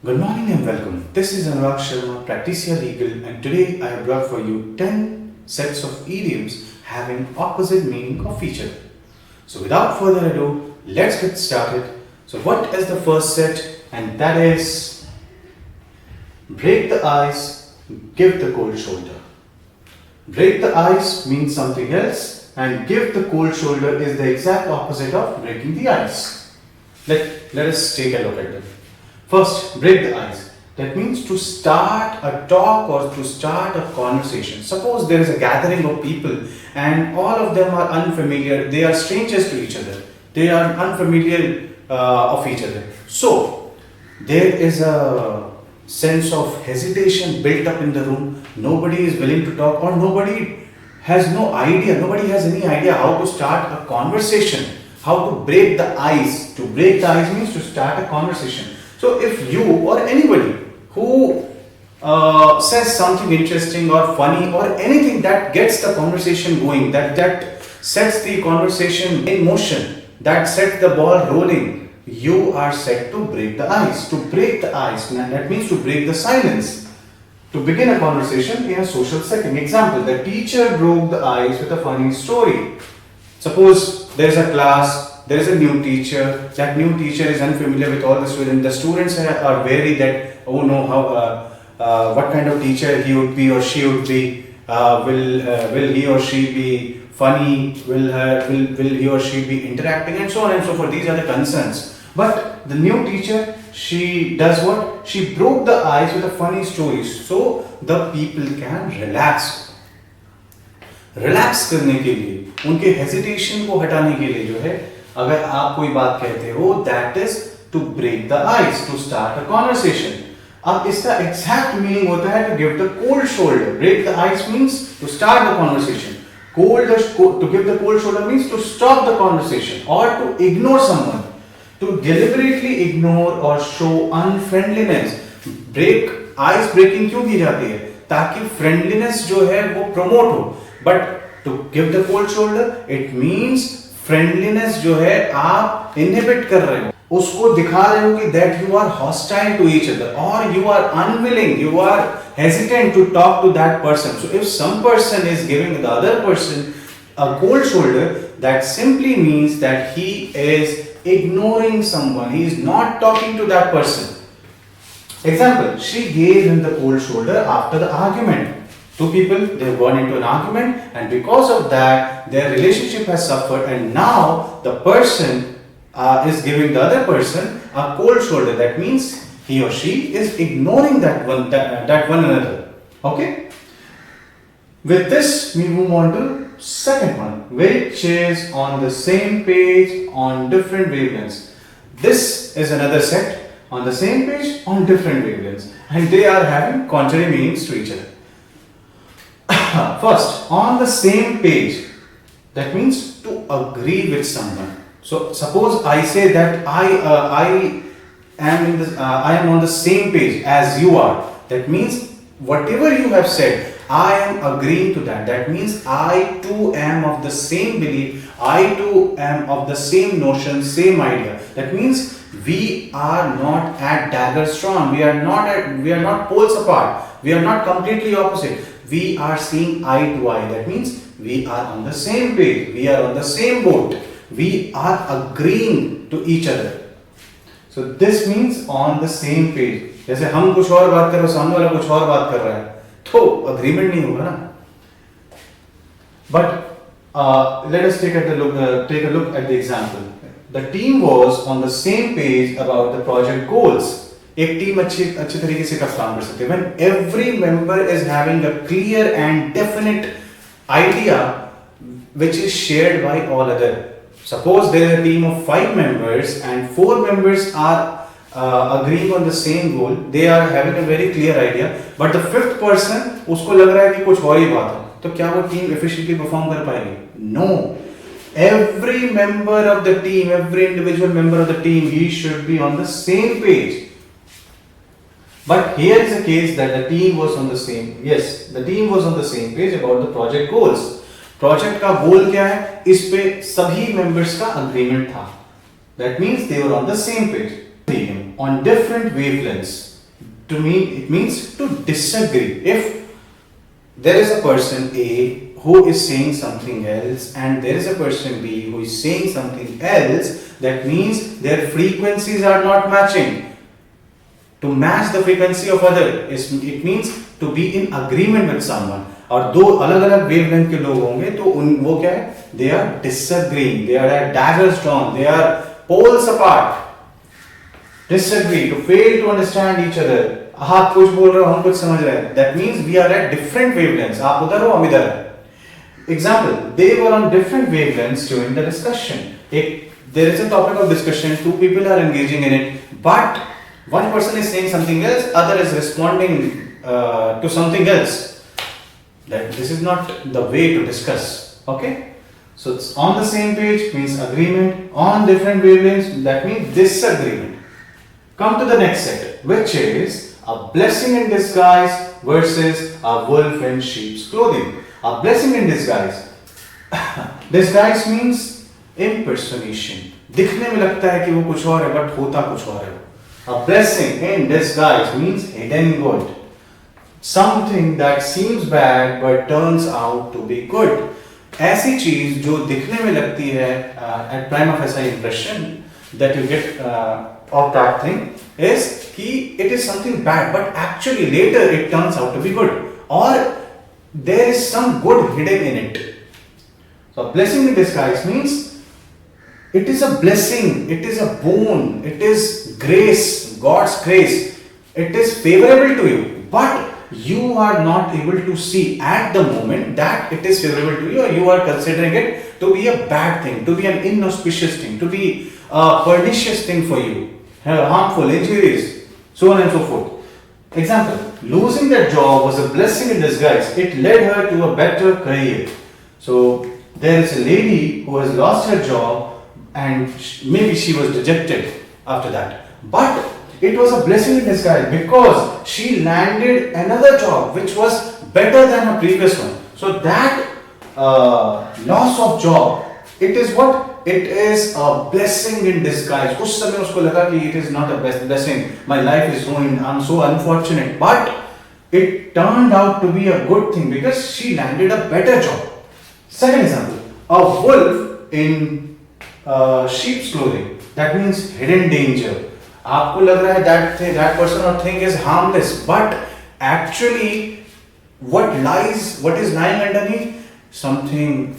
Good morning and welcome. This is Anurag Sharma, Practitioner Legal, and today I have brought for you 10 sets of idioms having opposite meaning of each other. So without further ado, let's get started. So what is the first set? And that is break the ice, give the cold shoulder. Break the ice means something else, and give the cold shoulder is the exact opposite of breaking the ice. Let us take a look at them. First, break the ice. That means to start a talk or to start a conversation. Suppose there is a gathering of people and all of them are unfamiliar. They are strangers to each other. They are unfamiliar of each other. So, there is a sense of hesitation built up in the room. Nobody is willing to talk, or nobody has no idea. Nobody has any idea how to start a conversation. How to break the ice. To break the ice means to start a conversation. So if you or anybody who says something interesting or funny or anything that gets the conversation going, that sets the conversation in motion, that sets the ball rolling, you are set to break the ice. To break the ice, that means to break the silence. To begin a conversation in a social setting. Example, the teacher broke the ice with a funny story. Suppose there is a class. There is a new teacher. That new teacher is unfamiliar with all the students. The students are wary that, oh no, what kind of teacher he would be or she would be. Will he or she be funny? Will he or she be interacting, and so on and so forth. These are the concerns. But the new teacher, she does what? She broke the ice with a funny story, so the people can relax. Relax करने के लिए, उनके hesitation को हटाने के लिए जो है, अगर आप कोई बात कहते हो, that is to break the ice, to start a conversation. अब इसका एग्जैक्ट मीनिंग होता है to give the cold shoulder. Break the ice means to start the conversation. To give the cold shoulder means to stop the conversation or to ignore someone, to deliberately ignore or show unfriendliness. Ice breaking क्यों की जाती है? ताकि friendliness जो है वो promote हो. But to give the cold shoulder, it means friendliness जो है आप inhibit कर रहे हो, उसको दिखा रहे हो कि that you are hostile to each other or you are unwilling, you are hesitant to talk to that person. So if some person is giving the other person a cold shoulder, that simply means that he is ignoring someone. He is not talking to that person. Example, she gave him the cold shoulder after the argument. Two people, they have gone into an argument, and because of that, their relationship has suffered, and now the person is giving the other person a cold shoulder. That means he or she is ignoring that one another. Okay? With this, we move on to second one, which is on the same page on different wavelengths. This is another set on the same page on different wavelengths, and they are having contrary meanings to each other. First, on the same page, that means to agree with someone. So suppose I say that I am on the same page as you are. That means whatever you have said, I am agreeing to that. That means I too am of the same belief. I too am of the same notion, same idea. That means we are not at dagger strong. We are not poles apart. We are not completely opposite. We are seeing eye to eye. That means we are on the same page. We are on the same boat. We are agreeing to each other. So this means on the same page. जैसे हम कुछ और बात कर रहे हैं, सामने वाला कुछ और बात कर रहा है, तो agreement नहीं होगा ना. But let us take a look at the example. The team was on the same page about the project goals. एक टीम अच्छी तरीके से काम कर सकते हैं when every member is having a clear and definite idea which is shared by all other. Suppose there is a team of 5 members and 4 members are agreeing on the same goal. They are having a very clear idea, but the 5th person उसको लग रहा है कि कुछ और ही बात है, तो क्या वो टीम efficiently perform कर पाएगी? No. Every member of the team, every individual member of the team, he should be on the same page. But here is a case that the team was on the same page about the project goals. Project का goal क्या है? इस पे सभी members का agreement था. That means they were on the same page. On different wavelengths. to me it means to disagree. If there is a person A who is saying something else and there is a person B who is saying something else, that means their frequencies are not matching. To match the frequency of other, it means to be in agreement with someone. और दो अलग अलग wavelength के लोग होंगे तो वो क्या है? They are disagreeing. They are at daggers drawn. They are poles apart. Disagree, to fail to understand each other. आप कुछ बोल रहे हो, हम कुछ समझ रहे हैं. That means we are at different wavelengths. आप उधर हो, हम इधर हैं. Example: they were on different wavelengths during the discussion. There is a topic of discussion. Two people are engaging in it, but one person is saying something else, other is responding to something else. That this is not the way to discuss. Okay, so it's on the same page means agreement. On different wavelengths, that means disagreement. Come to the next set, which is a blessing in disguise versus a wolf in sheep's clothing. A blessing in disguise. Disguise means impersonation. दिखने में लगता है कि वो कुछ और है, but होता कुछ और है. A blessing in disguise means hidden good. Something that seems bad but turns out to be good. ऐसी चीज जो दिखने में लगती है at prima facie impression that you get of that thing is कि it is something bad, but actually later it turns out to be good, or there is some good hidden in it. So a blessing in disguise means it is a blessing, it is a boon, it is grace, God's grace. It is favorable to you, but you are not able to see at the moment that it is favorable to you, or you are considering it to be a bad thing, to be an inauspicious thing, to be a pernicious thing for you, harmful, injurious, so on and so forth. Example: losing that job was a blessing in disguise. It led her to a better career. So there is a lady who has lost her job and maybe she was dejected after that. But it was a blessing in disguise because she landed another job which was better than her previous one. So that loss of job, it is what? It is a blessing in disguise. उस समय उसको लगा कि it is not a blessing. My life is ruined. I'm so unfortunate. But it turned out to be a good thing because she landed a better job. Second example: a wolf in sheep's clothing. That means hidden danger. आपको लग रहा है that person or thing is harmless, but actually what is lying underneath? Something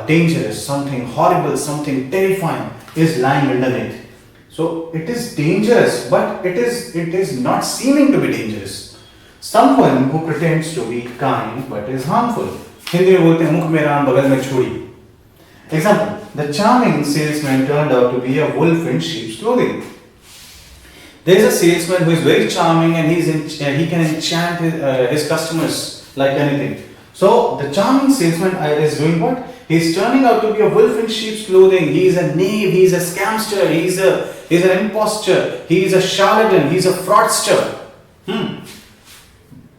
dangerous, something horrible, something terrifying is lying underneath. So it is dangerous, but it is not seeming to be dangerous. Someone who pretends to be kind but is harmful. Hindi में बोलते हैं मुख में राम बगल में छुरी. Example: the charming salesman turned out to be a wolf in sheep's clothing. There is a salesman who is very charming and he can enchant his customers like anything. So the charming salesman is doing what? He is turning out to be a wolf in sheep's clothing. He is a knave, he is a scamster, he is an impostor, he is a charlatan, he is a fraudster.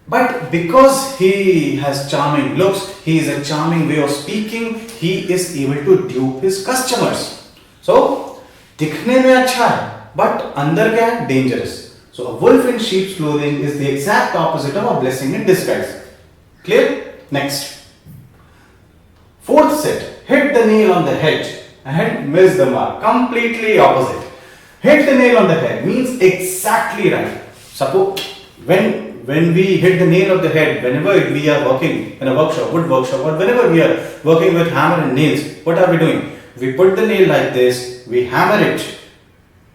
But because he has charming looks, he is a charming way of speaking, he is able to dupe his customers. So दिखने में अच्छा है, but अंदर क्या है? Dangerous. So a wolf in sheep's clothing is the exact opposite of a blessing in disguise. Clear? Next. Fourth set: hit the nail on the head and miss the mark. Completely opposite. Hit the nail on the head means exactly right. Suppose when we hit the nail of the head, whenever we are working in a workshop, wood workshop, or whenever we are working with hammer and nails, what are we doing? We put the nail like this, we hammer it.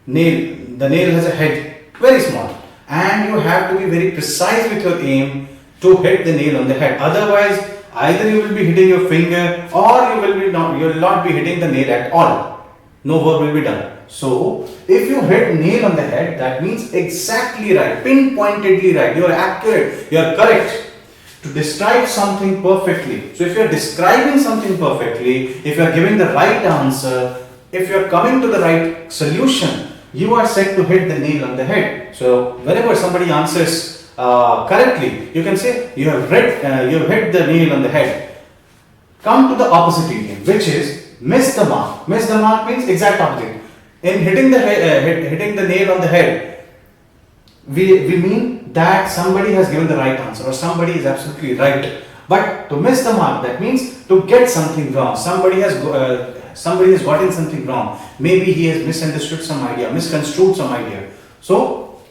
The nail has a head, very small, and you have to be very precise with your aim to hit the nail on the head. Otherwise, either you will be hitting your finger or you will not be hitting the nail at all. No work will be done. So, if you hit nail on the head, that means exactly right, pinpointedly right. You are accurate, you are correct to describe something perfectly. So, if you are describing something perfectly, if you are giving the right answer, if you are coming to the right solution, you are set to hit the nail on the head. So, whenever somebody answers correctly, you can say you have hit the nail on the head. Come to the opposite idiom, which is miss the mark. Miss the mark means exact opposite. In hitting the nail on the head, we mean that somebody has given the right answer or somebody is absolutely right. But to miss the mark, that means to get something wrong. Somebody has gotten something wrong. Maybe he has misunderstood some idea, misconstrued some idea. So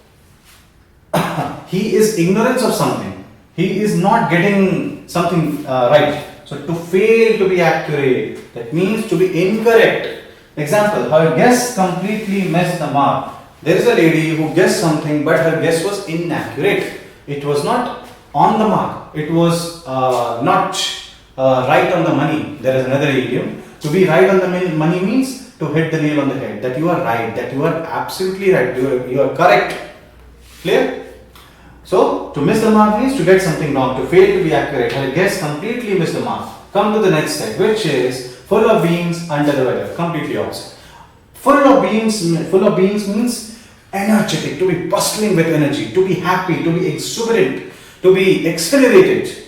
he is ignorance of something. He is not getting something right. So to fail to be accurate, that means to be incorrect. Example, her guess completely missed the mark. There is a lady who guessed something, but her guess was inaccurate. It was not on the mark. It was not right on the money. There is another idiom. To be right on the money means to hit the nail on the head. That you are right. That you are absolutely right. You are correct. Clear? So, to miss the mark means to get something wrong, to fail to be accurate. Her guess completely missed the mark. Come to the next step, which is full of beans, under the weather. Completely opposite. Full of beans means energetic, to be bustling with energy, to be happy, to be exuberant, to be exhilarated,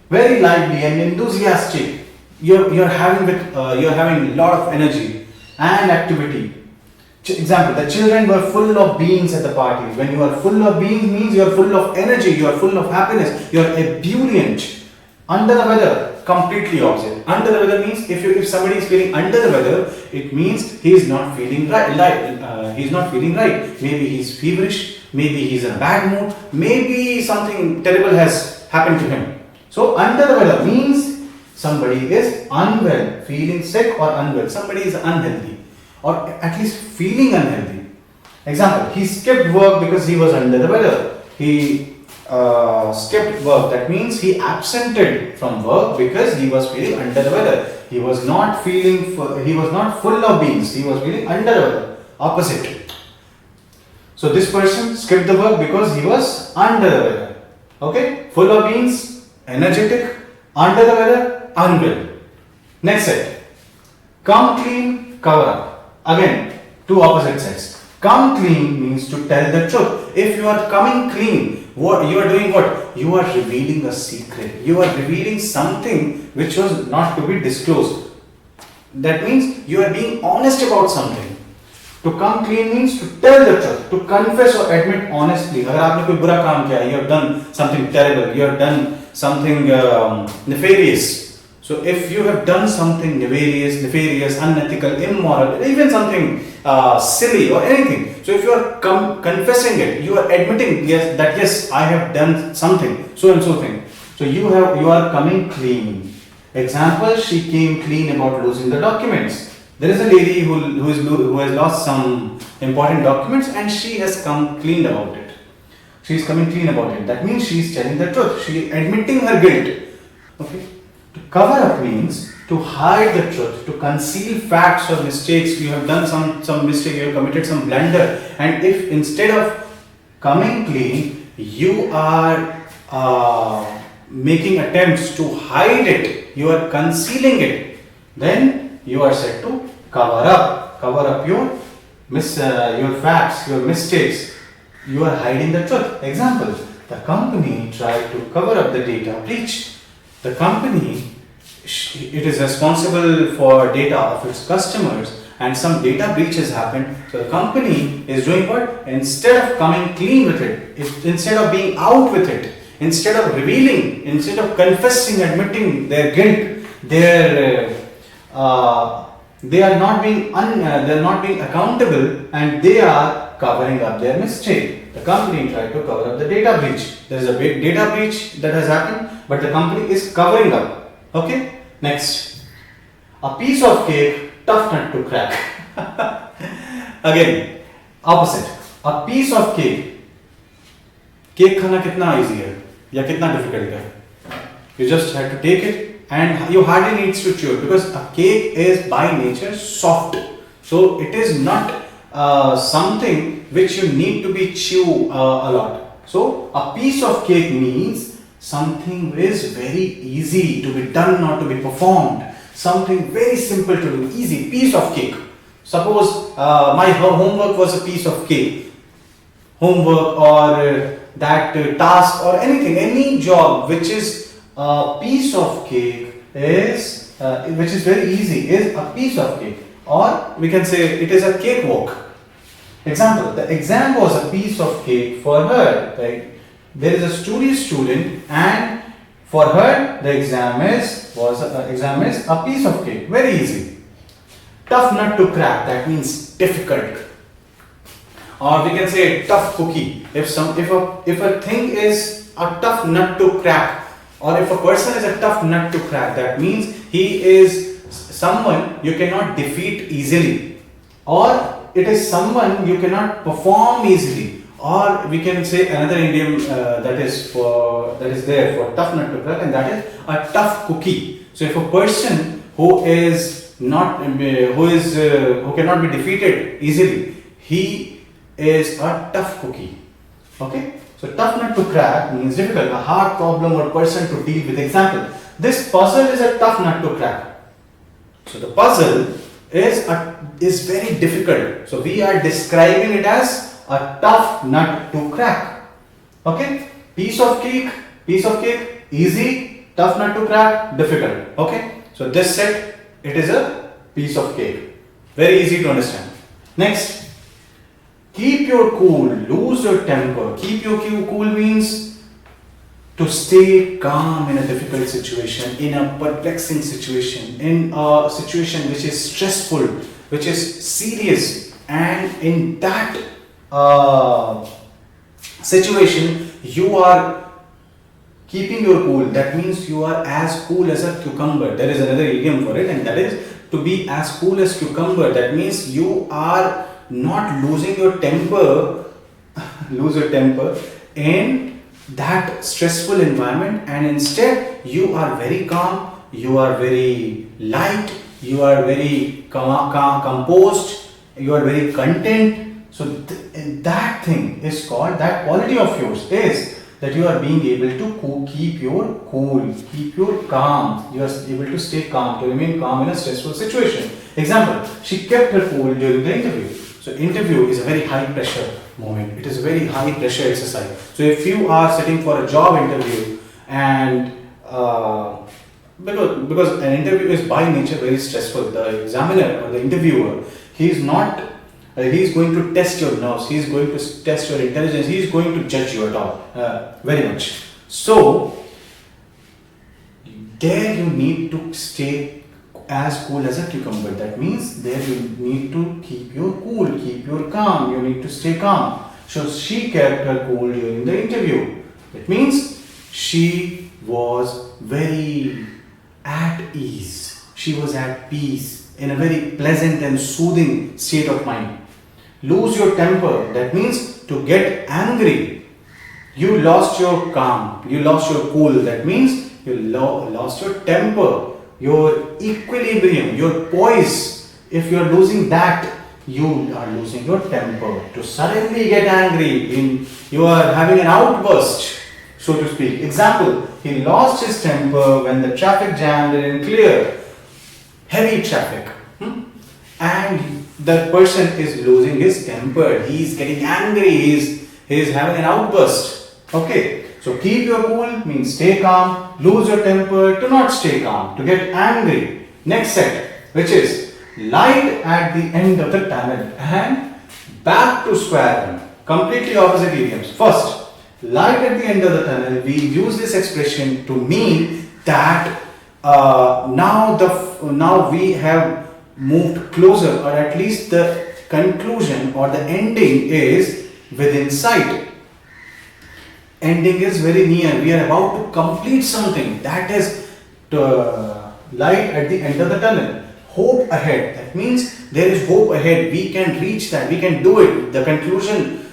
very lively and enthusiastic. You're having a lot of energy and activity. Example, the children were full of beans at the party. When you are full of beans means you are full of energy, you are full of happiness, you are ebullient. Under the weather, completely opposite. Under the weather means if somebody is feeling under the weather, it means he is not feeling right. He is not feeling right. Maybe he is feverish, maybe he is in a bad mood, maybe something terrible has happened to him. So under the weather means somebody is unwell, feeling sick or unwell. Somebody is unhealthy, or at least feeling unhealthy. Example, he skipped work because he was under the weather. He skipped work, that means he absented from work because he was feeling under the weather. He was not full of beans, he was feeling under the weather. Opposite. So this person skipped the work because he was under the weather. Okay? Full of beans, energetic, under the weather, unwell. Next set. Come clean, cover up. Again, two opposite sets. Come clean means to tell the truth. If you are coming clean, what you are doing, what? You are revealing a secret. You are revealing something which was not to be disclosed. That means you are being honest about something. To come clean means to tell the truth, to confess or admit honestly. अगर आपने कोई बुरा काम किया, you have done something terrible, you have done something nefarious. So if you have done something nefarious, unethical, immoral, even something silly or anything, so if you are confessing it, you are admitting yes, I have done something, so and so thing. So you are coming clean. Example, she came clean about losing the documents. There is a lady who has lost some important documents and she has come clean about it. She is coming clean about it. That means she is telling the truth. She is admitting her guilt. Okay. To cover up means to hide the truth, to conceal facts or mistakes. You have done some mistake, you have committed some blunder, and if instead of coming clean, you are making attempts to hide it, you are concealing it, then you are said to cover up your facts, your mistakes. You are hiding the truth. Example, the company tried to cover up the data breach. The company, it is responsible for data of its customers, and some data breaches happened. So the company is doing what? Instead of coming clean with it, instead of being out with it, instead of revealing, instead of confessing, admitting their guilt, they are not being accountable, and they are covering up their mistake. The company tried to cover up the data breach. There is a big data breach that has happened, but the company is covering up. Okay? Next. A piece of cake, tough nut to crack. Again, opposite. A piece of cake. Cake खाना कितना easy है या कितना difficult है? You just have to take it and you hardly needs to chew it, because a cake is by nature soft. So it is not something which you need to be chew a lot. So a piece of cake means something is very easy to be done or to be performed. Something very simple to do, easy, piece of cake. Suppose my homework was a piece of cake. Homework or that task or anything, any job which is a piece of cake is, which is very easy, is a piece of cake. Or we can say it is a cakewalk. Example, the exam was a piece of cake for her. Like, there is a studious student, and for her the exam is a piece of cake. Very easy. Tough nut to crack, that means difficult. Or we can say tough cookie. If a thing is a tough nut to crack, or if a person is a tough nut to crack, that means he is someone you cannot defeat easily, or it is someone you cannot perform easily. Or we can say another idiom that is there for tough nut to crack, and that is a tough cookie. So if a person who cannot be defeated easily, he is a tough cookie. Okay, so tough nut to crack means difficult, a hard problem or person to deal with. Example, this puzzle is a tough nut to crack. So the puzzle is very difficult. So we are describing it as a tough nut to crack. Okay, piece of cake, easy, tough nut to crack, difficult. Okay, so this set, it is a piece of cake. Very easy to understand. Next, keep your cool, lose your temper. Keep your cool means to stay calm in a difficult situation, in a perplexing situation, in a situation which is stressful, which is serious, and in that situation you are keeping your cool. That means you are as cool as a cucumber. There is another idiom for it, and that is to be as cool as cucumber. That means you are not losing your temper in that stressful environment, and instead you are very calm, you are very light, you are very composed, you are very content. So that thing is called, that quality of yours is that you are being able to keep your cool, keep your calm. You are able to stay calm, to remain calm in a stressful situation. Example, she kept her cool during the interview. So interview is a very high pressure moment. It is a very high pressure exercise. So if you are sitting for a job interview, and because an interview is by nature very stressful, the examiner or the interviewer, he is going to test your nerves, he is going to test your intelligence, he is going to judge you at all, very much. So there you need to stay as cool as a cucumber. That means there you need to keep your cool, keep your calm, you need to stay calm. So she kept her cool during the interview. It means she was very at ease, she was at peace, in a very pleasant and soothing state of mind. Lose your temper, that means to get angry. You lost your calm, you lost your cool, that means you lost your temper, your equilibrium, your poise. If you are losing that, you are losing your temper. To suddenly get angry, you are having an outburst, so to speak. Example, he lost his temper when the traffic jam didn't clear. Heavy traffic. And that person is losing his temper. He is getting angry. He is having an outburst. Okay. So keep your cool means stay calm. Lose your temper, to not stay calm, to get angry. Next set, which is light at the end of the tunnel, and back to square one. Completely opposite idioms. First, light at the end of the tunnel. We use this expression to mean that now we have moved closer, or at least the conclusion or the ending is within sight. Ending is very near. We are about to complete something. That is light at the end of the tunnel. Hope ahead. That means there is hope ahead. We can reach that. We can do it. The conclusion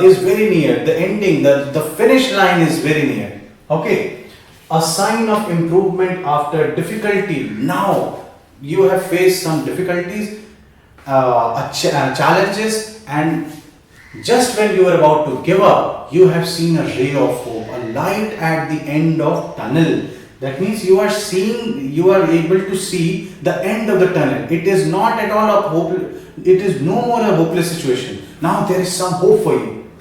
is very near. The ending, the finish line is very near. Okay. A sign of improvement after difficulty. Now you have faced some difficulties, challenges, and just when you are about to give up, you have seen a ray of hope, a light at the end of tunnel. That means you are able to see the end of the tunnel. It is not at all a hopeless, it is no more a hopeless situation. Now there is some hope for you.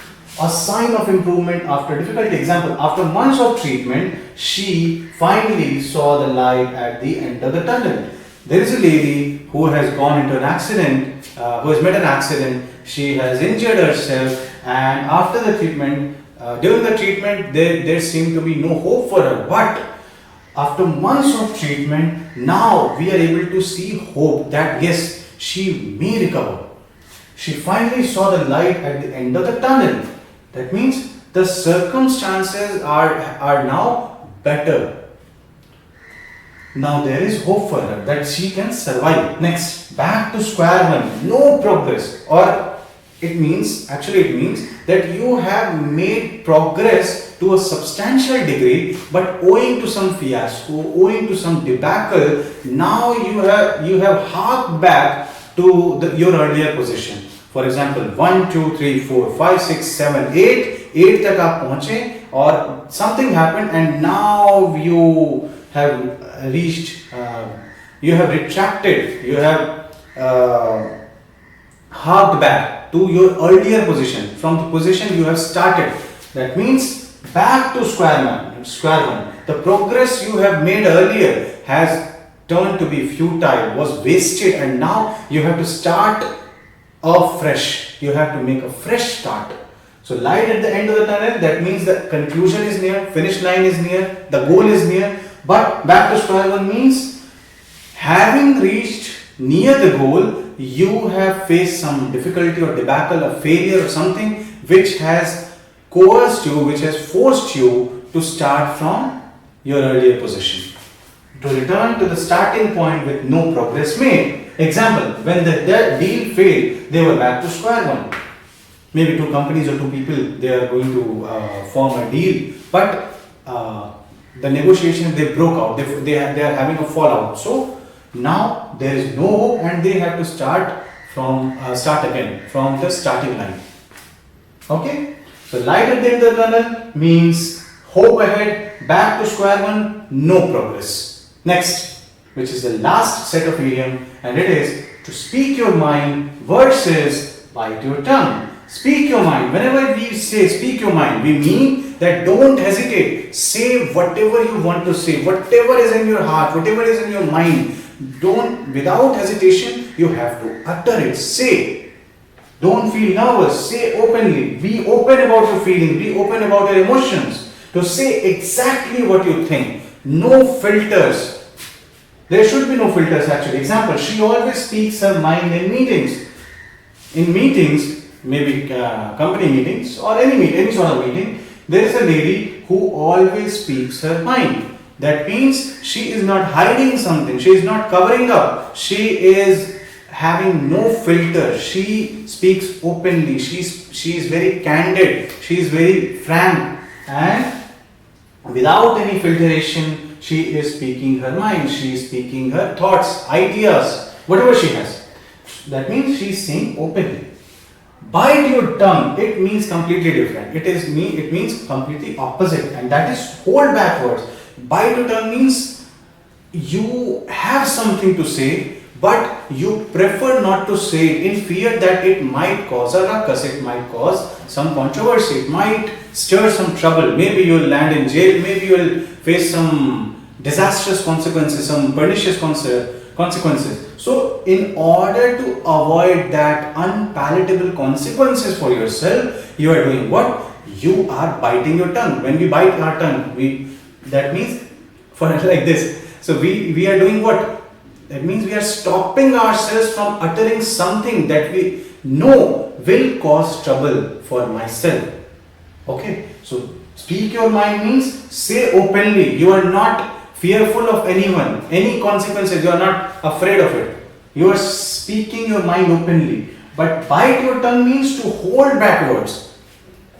A sign of improvement after difficulty. Example, after months of treatment, she finally saw the light at the end of the tunnel. There is a lady who has gone into an accident, who has met an accident, she has injured herself, and after the treatment, during the treatment, there seemed to be no hope for her. But after months of treatment, now we are able to see hope that yes, she may recover. She finally saw the light at the end of the tunnel. That means the circumstances are now better. Now there is hope for her that she can survive. Next, back to square one, no progress. Or it means that you have made progress to a substantial degree, but owing to some fiasco, owing to some debacle, now you have harked back to your earlier position. For example, 1, 2, 3, 4, 5, 6, 7, 8. 8 तक आप पहुंचे और something happened and now you have reached, you have retracted, you have harked back to your earlier position, from the position you have started. That means back to square one. The progress you have made earlier has turned to be futile, was wasted, and now you have to start afresh. You have to make a fresh start. So light at the end of the tunnel, that means the conclusion is near, finish line is near, the goal is near. But back to square one means having reached near the goal, you have faced some difficulty or debacle, a failure or something which has coerced you, which has forced you to start from your earlier position, to return to the starting point with no progress made. Example, when the deal failed, they were back to square one. Maybe two companies or two people, they are going to form a deal, but the negotiation, they broke out, they are having a fallout. So now there is no hope and they have to start again from the starting line. Okay, so light at the end of the tunnel means hope ahead, back to square one, no progress. Next, which is the last set of idiom, and it is to speak your mind versus bite your tongue. Speak your mind. Whenever we say speak your mind, we mean that don't hesitate. Say whatever you want to say, whatever is in your heart, whatever is in your mind. Don't, without hesitation, you have to utter it. Say. Don't feel nervous. Say openly. Be open about your feelings. Be open about your emotions. To say exactly what you think. No filters. There should be no filters actually. Example, she always speaks her mind in meetings. In meetings, maybe company meetings or any sort of meeting, there is a lady who always speaks her mind. That means she is not hiding something, she is not covering up, she is having no filter, she speaks openly, she is very candid, she is very frank, and without any filtration, she is speaking her mind, she is speaking her thoughts, ideas, whatever she has. That means she is saying openly. Bite your tongue, it means completely different. It means completely opposite, and that is hold backwards. Bite your tongue means you have something to say, but you prefer not to say it in fear that it might cause a ruckus, it might cause some controversy, it might stir some trouble. Maybe you will land in jail, maybe you will face some disastrous consequences, some pernicious consequences. So in order to avoid that unpalatable consequences for yourself, you are doing what? You are biting your tongue. When we bite our tongue, that means for like this. So we are doing what? That means we are stopping ourselves from uttering something that we know will cause trouble for myself. Okay, so speak your mind means say openly. You are not fearful of anyone, any consequences, you are not afraid of it. You are speaking your mind openly. But bite your tongue means to hold backwards.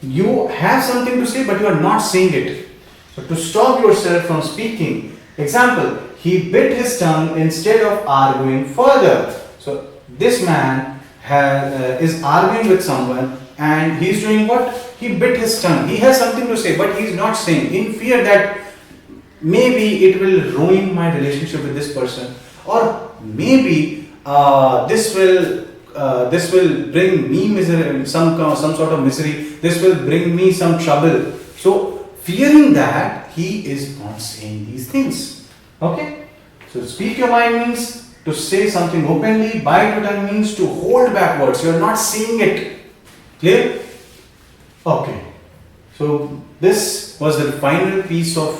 You have something to say, but you are not saying it. So to stop yourself from speaking. Example, he bit his tongue instead of arguing further. So this man is arguing with someone and he is doing what? He bit his tongue. He has something to say, but he is not saying, in fear that maybe it will ruin my relationship with this person, or maybe this will bring me misery, some sort of misery. This will bring me some trouble. So fearing that, he is not saying these things. Okay. So speak your mind means To say something openly, bite your tongue means to hold backwards. You are not saying it. Clear? Okay. So this was the final piece of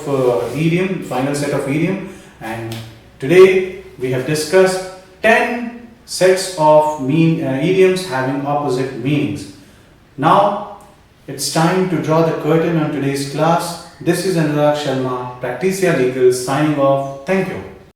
idiom, final set of idiom, and today we have discussed 10 sets of idioms having opposite meanings. Now it's time to draw the curtain on today's class. This is Anurag Sharma, Practicia Legal, signing off. Thank you.